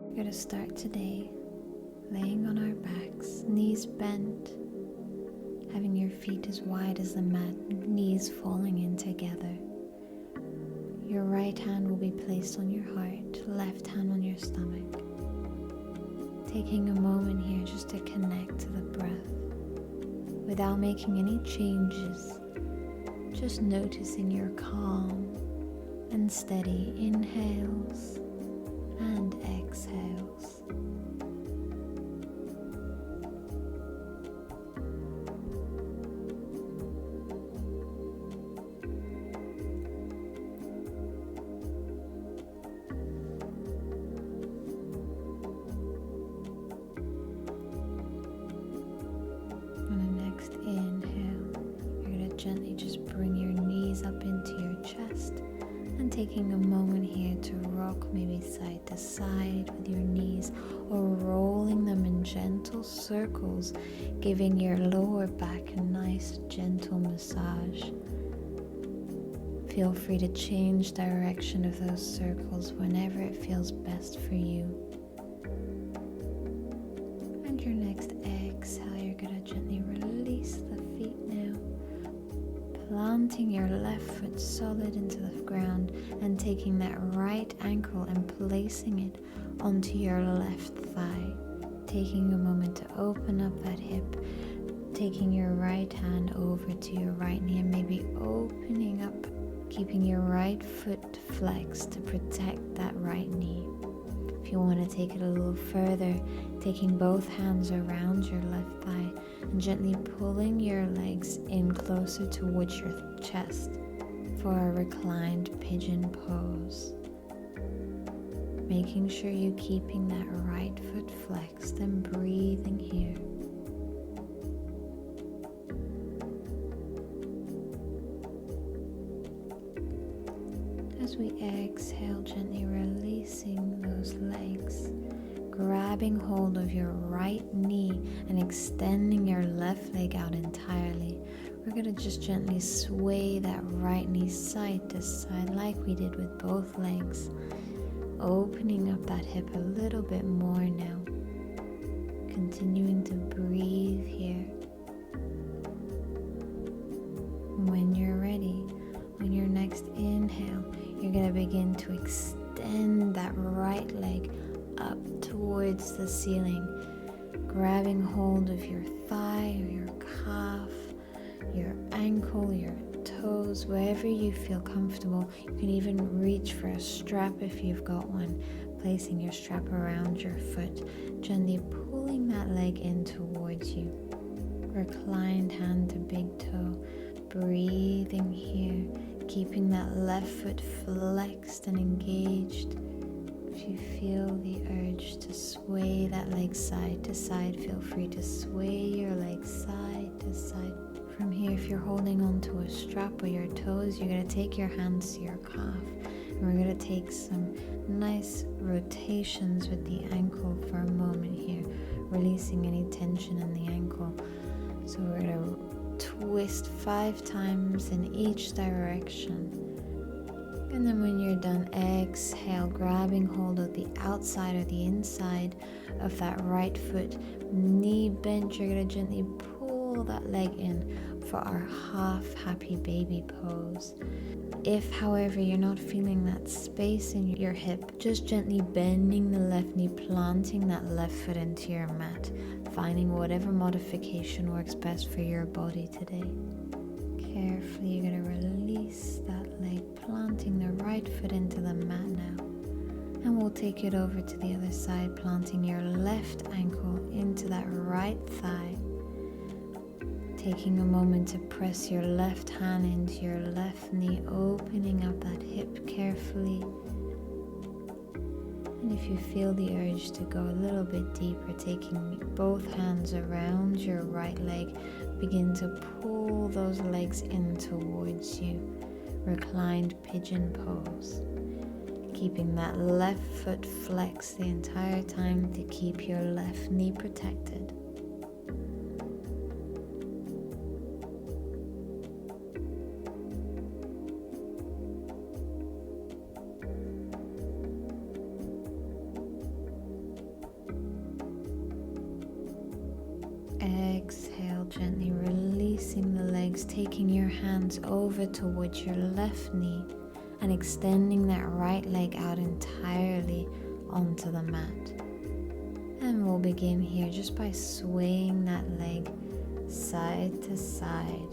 We're going to start today laying on our backs, knees bent, having your feet as wide as the mat, knees falling in together. Your right hand will be placed on your heart, left hand on your stomach. Taking a moment here just to connect to the breath without making any changes, just noticing your calm and steady inhales and exhales. Inhale, you're going to gently just bring your knees up into your chest and taking a moment here to rock maybe side to side with your knees or rolling them in gentle circles, giving your lower back a nice gentle massage. Feel free to change direction of those circles whenever it feels best for you. And your next exhale, you're going to gently release the feet now, planting your left foot solid into the ground and taking that right ankle and placing it onto your left thigh. Taking a moment to open up that hip, taking your right hand over to your right knee and maybe opening up, keeping your right foot flexed to protect that right knee. If you want to take it a little further, taking both hands around your left thigh and gently pulling your legs in closer towards your chest for a reclined pigeon pose. Making sure you're keeping that right foot flexed and breathing here. As we exhale, gently releasing those legs, grabbing hold of your right knee and extending your left leg out entirely. We're going to just gently sway that right knee side to side like we did with both legs, opening up that hip a little bit more now. Continuing to breathe here. When you're ready, on your next inhale, you're going to begin to extend that right leg up towards the ceiling, grabbing hold of your thigh or your calf, your ankle, your toes, wherever you feel comfortable. You can even reach for a strap if you've got one, placing your strap around your foot, gently pulling that leg in towards you. Reclined hand to big toe, breathing here, keeping that left foot flexed and engaged. If you feel the urge to sway that leg side to side, feel free to sway your leg side to side. From here, if you're holding onto a strap or your toes, you're going to take your hands to your calf. And we're going to take some nice rotations with the ankle for a moment here, releasing any tension in the ankle. So we're going to twist 5 times in each direction. And then when you're done, exhale, grabbing hold of the outside or the inside of that right foot, knee bent. You're going to gently pull that leg in for our half happy baby pose. If, however, you're not feeling that space in your hip, just gently bending the left knee, planting that left foot into your mat, finding whatever modification works best for your body today. Carefully, you're going to release that leg, planting the right foot into the mat now. And we'll take it over to the other side, planting your left ankle into that right thigh. Taking a moment to press your left hand into your left knee, opening up that hip carefully. And if you feel the urge to go a little bit deeper, taking both hands around your right leg, begin to pull those legs in towards you. Reclined pigeon pose. Keeping that left foot flexed the entire time to keep your left knee protected. next taking your hands over towards your left knee and extending that right leg out entirely onto the mat. And we'll begin here just by swaying that leg side to side.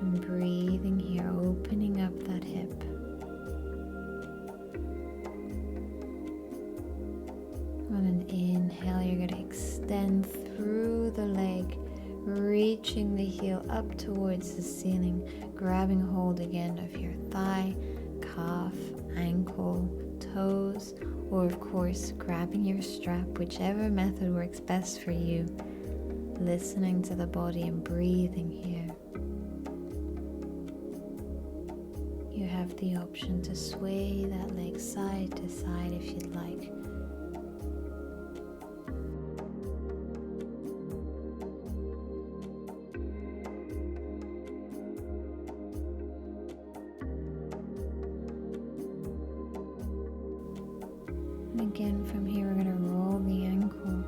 And breathing here, opening up that hip. On an inhale, you're going to extend through the leg, reaching the heel up towards the ceiling, grabbing hold again of your thigh, calf, ankle, toes, or of course grabbing your strap, whichever method works best for you. Listening to the body and breathing here. You have the option to sway that leg side to side if you'd like. And again, from here we're going to roll the ankle.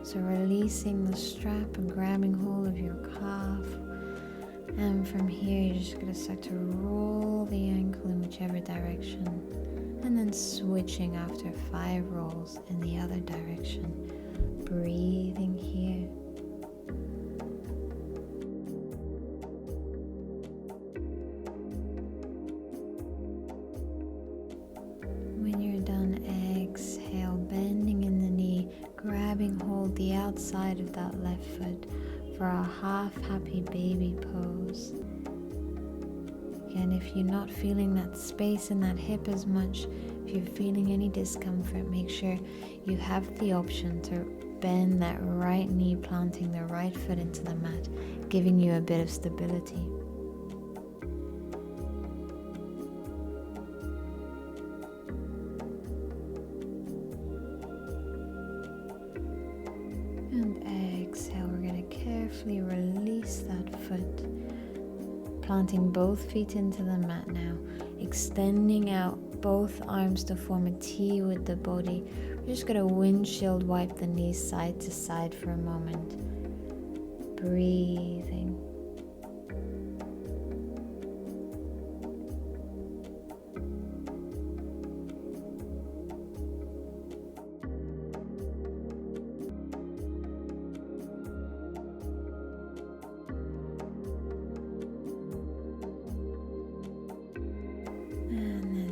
So releasing the strap and grabbing hold of your calf. And from here you're just going to start to roll the ankle in whichever direction. And then switching after 5 rolls in the other direction. Breathing here. When you're done, exhale, bending in the knee, grabbing hold the outside of that left foot for a half happy baby pose. Again, if you're not feeling that space in that hip as much, if you're feeling any discomfort, make sure you have the option to bend that right knee, planting the right foot into the mat, giving you a bit of stability. And exhale, we're going to carefully release that foot, planting both feet into the mat now, extending out both arms to form a T with the body. We're just going to windshield wipe the knees side to side for a moment. Breathing.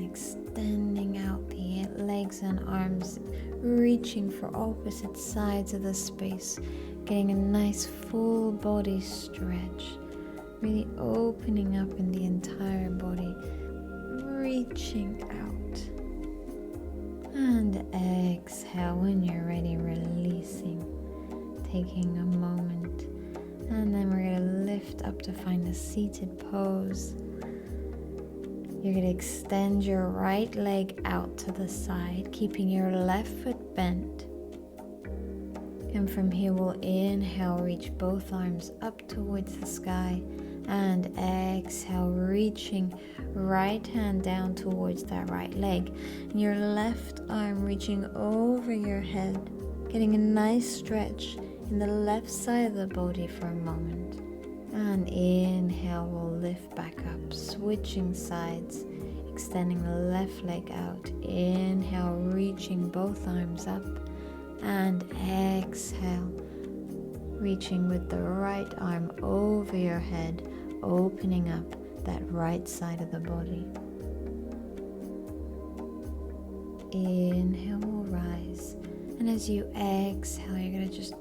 Extending out the legs and arms, reaching for opposite sides of the space, getting a nice full body stretch, really opening up in the entire body, reaching out. And exhale, when you're ready, releasing, taking a moment, and then we're going to lift up to find a seated pose. You're going to extend your right leg out to the side, keeping your left foot bent. And from here we'll inhale, reach both arms up towards the sky. And exhale, reaching right hand down towards that right leg. And your left arm reaching over your head, getting a nice stretch in the left side of the body for a moment. And inhale, we'll lift back up, switching sides, extending the left leg out. Inhale, reaching both arms up. And exhale, reaching with the right arm over your head, opening up that right side of the body. Inhale, we'll rise. And as you exhale, you're going to just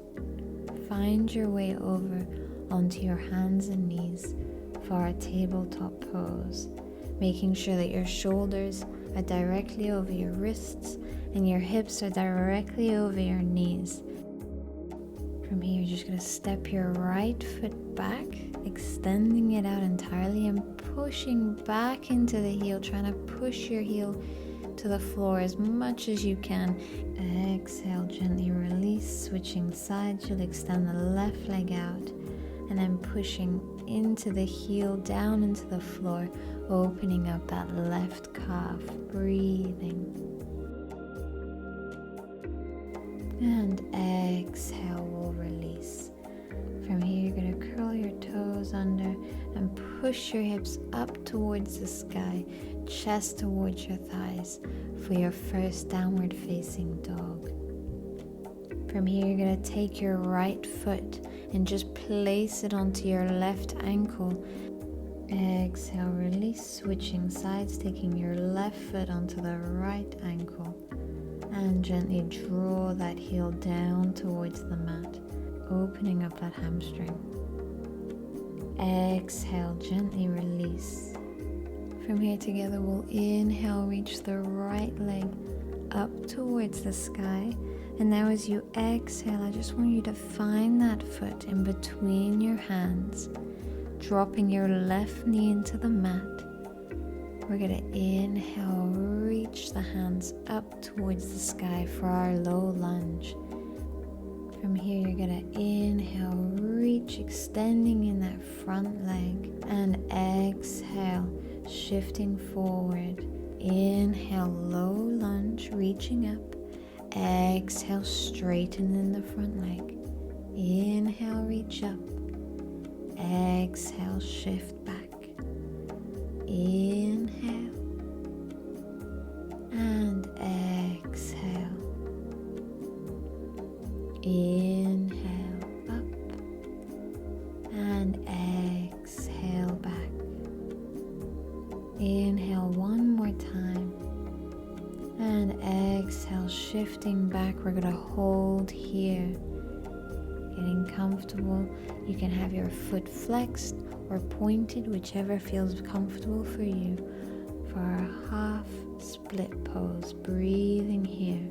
find your way over onto your hands and knees for a tabletop pose, making sure that your shoulders are directly over your wrists and your hips are directly over your knees. From here, you're just going to step your right foot back, extending it out entirely and pushing back into the heel, trying to push your heel to the floor as much as you can. Exhale, gently release, switching sides. You'll extend the left leg out and then pushing into the heel, down into the floor, opening up that left calf, breathing. And exhale, we'll release. release. From here, you're going to curl your toes under and push your hips up towards the sky, chest towards your thighs for your first downward facing dog. From here, you're going to take your right foot and just place it onto your left ankle. Exhale, release, switching sides, taking your left foot onto the right ankle. And gently draw that heel down towards the mat, opening up that hamstring. Exhale, gently release. From here together, we'll inhale, reach the right leg up towards the sky. And now as you exhale, I just want you to find that foot in between your hands, dropping your left knee into the mat. We're going to inhale, reach the hands up towards the sky for our low lunge. From here, you're going to inhale, reach, extending in that front leg, and exhale, shifting forward. Inhale, low lunge, reaching up. Exhale, straighten in the front leg. Inhale, reach up. Exhale, shift back. Inhale and exhale. Inhale up and exhale back. Inhale one more time and exhale, shifting back. We're going to hold here, getting comfortable. You can have your foot flexed or pointed, whichever feels comfortable for you, for our half split pose. Breathing here.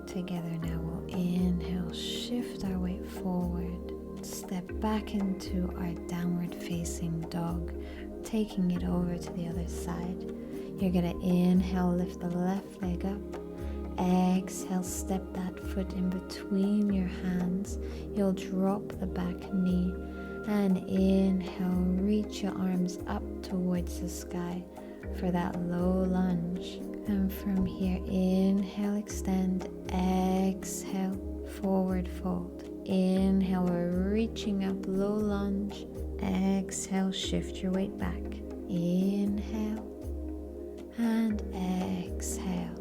Together now, we'll inhale, shift our weight forward, step back into our downward facing dog, taking it over to the other side. You're going to inhale, lift the left leg up. Exhale, step that foot in between your hands. You'll drop the back knee. And inhale, reach your arms up towards the sky for that low lunge. And from here, inhale, extend. Exhale, forward fold. Inhale, we're reaching up, low lunge. Exhale, shift your weight back. Inhale and exhale.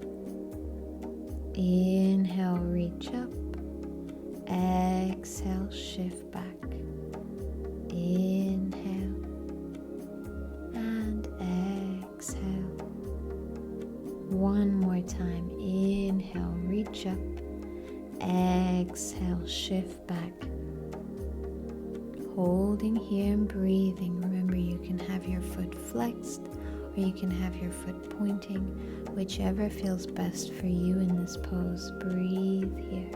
Inhale, reach up. Exhale, shift back. Inhale and exhale. One more time. Inhale, reach up. Exhale, shift back. Holding here and breathing. Remember, you can have your foot flexed or you can have your foot pointing, whichever feels best for you in this pose. Breathe here.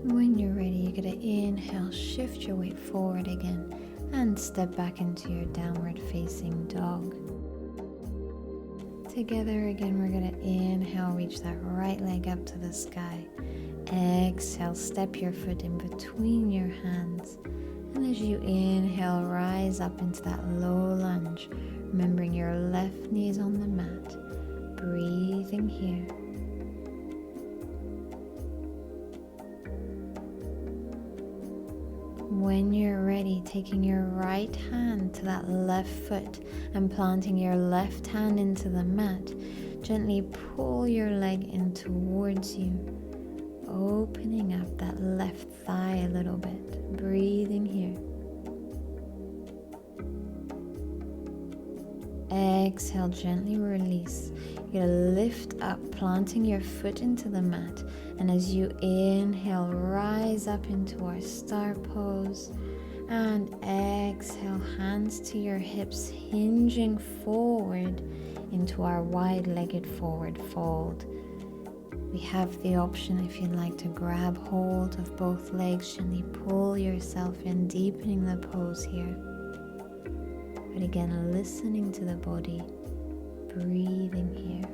When you're ready, you're going to inhale, shift your weight forward again, and step back into your downward facing dog. Together again, we're going to inhale, reach that right leg up to the sky. Exhale, step your foot in between your hands. And as you inhale, rise up into that low lunge, remembering your left knee is on the mat. Breathing here. When you're ready, taking your right hand to that left foot and planting your left hand into the mat, gently pull your leg in towards you, opening up that left thigh a little bit. Breathing here. exhale, gently release. You're gonna lift up, planting your foot into the mat. And as you inhale, rise up into our star pose. And exhale, hands to your hips, hinging forward into our wide-legged forward fold. We have the option, if you'd like, to grab hold of both legs, gently pull yourself in, deepening the pose here. But again, listening to the body, breathing here.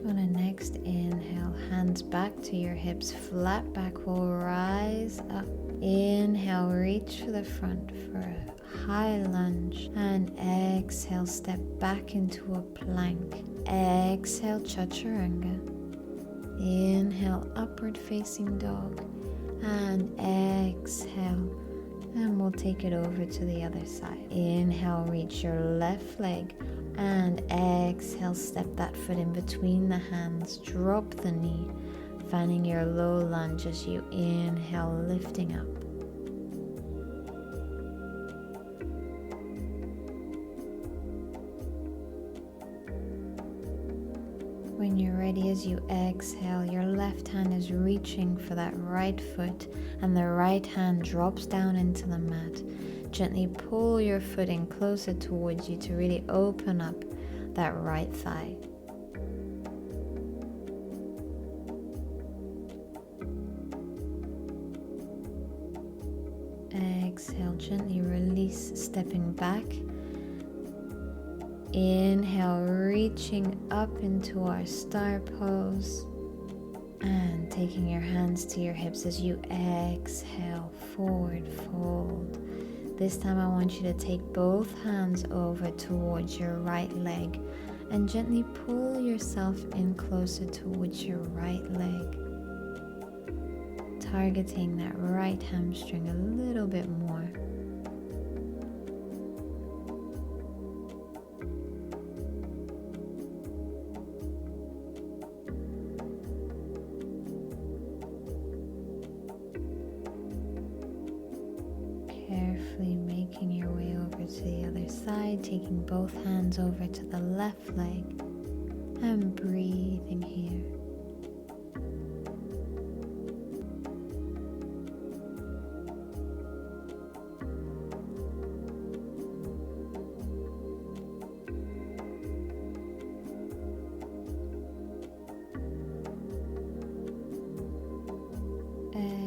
On a next inhale, hands back to your hips, flat back will rise up. Inhale, reach for the front for a high lunge. And exhale, step back into a plank. Exhale, chaturanga. Inhale, upward facing dog. And exhale. And we'll take it over to the other side. Inhale, reach your left leg. And exhale, step that foot in between the hands, drop the knee, finding your low lunge as you inhale, lifting up. When you're ready, as you exhale, your left hand is reaching for that right foot and the right hand drops down into the mat. Gently pull your foot in closer towards you to really open up that right thigh. Exhale, gently release, stepping back. Inhale, reaching up into our star pose. And taking your hands to your hips as you exhale, forward fold. This time I want you to take both hands over towards your right leg and gently pull yourself in closer towards your right leg, targeting that right hamstring a little bit more. Carefully making your way over to the other side, taking both hands over to the left leg and breathing here.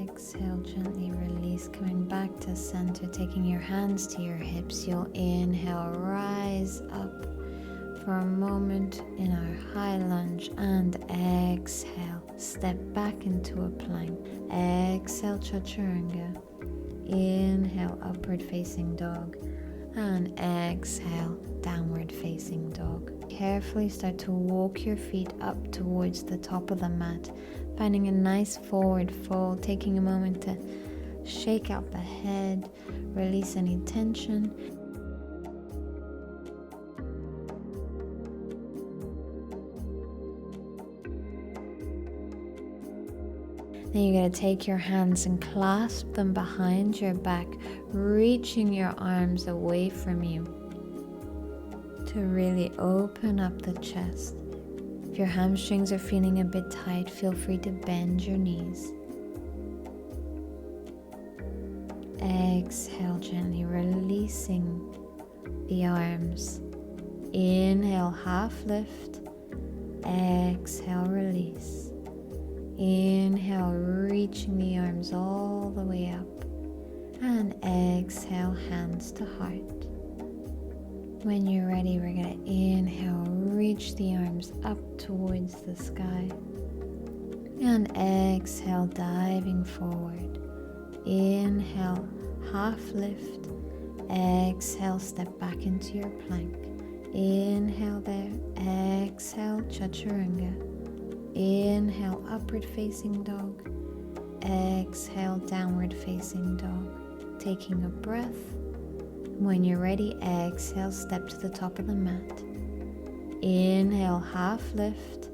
Exhale, gently release, coming back to center, taking your hands to your hips. You'll inhale, rise up for a moment in our high lunge, and exhale, step back into a plank. Exhale, chaturanga. Inhale, upward facing dog, and exhale, downward facing dog. Carefully start to walk your feet up towards the top of the mat, finding a nice forward fold, taking a moment to shake out the head, release any tension. Then you're going to take your hands and clasp them behind your back, reaching your arms away from you to really open up the chest. If your hamstrings are feeling a bit tight, feel free to bend your knees. Exhale, gently releasing the arms. Inhale, half lift. Exhale, release. Inhale, reaching the arms all the way up. And exhale, hands to heart. When you're ready, we're going to inhale, reach the arms up towards the sky. And exhale, diving forward. Inhale, half lift. Exhale, step back into your plank. Inhale there. Exhale, chaturanga. Inhale, upward facing dog. Exhale, downward facing dog. Taking a breath. When you're ready, exhale, step to the top of the mat. Inhale, half lift.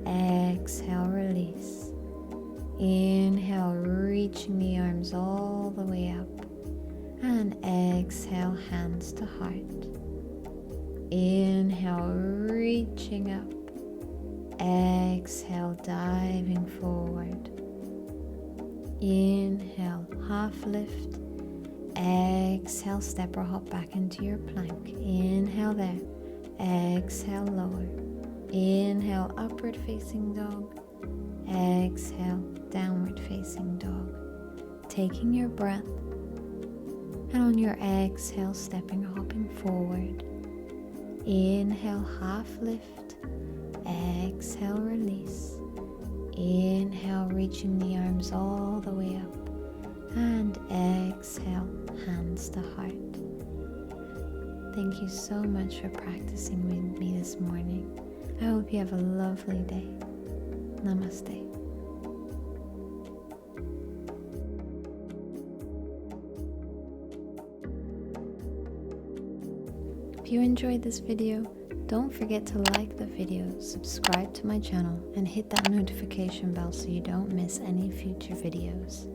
Exhale, release. Inhale, reaching the arms all the way up. And exhale, hands to heart. Inhale, reaching up. Exhale, diving forward. Inhale, half lift. Exhale, step or hop back into your plank. Inhale there. Exhale, lower. Inhale, upward facing dog. Exhale, downward facing dog. Taking your breath. And on your exhale, stepping or hopping forward. Inhale, half lift. Exhale, release. Inhale, reaching the arms all the way up. And exhale, hands to heart. Thank you so much for practicing with me this morning. I hope you have a lovely day. Namaste. If you enjoyed this video, don't forget to like the video, subscribe to my channel, and hit that notification bell so you don't miss any future videos.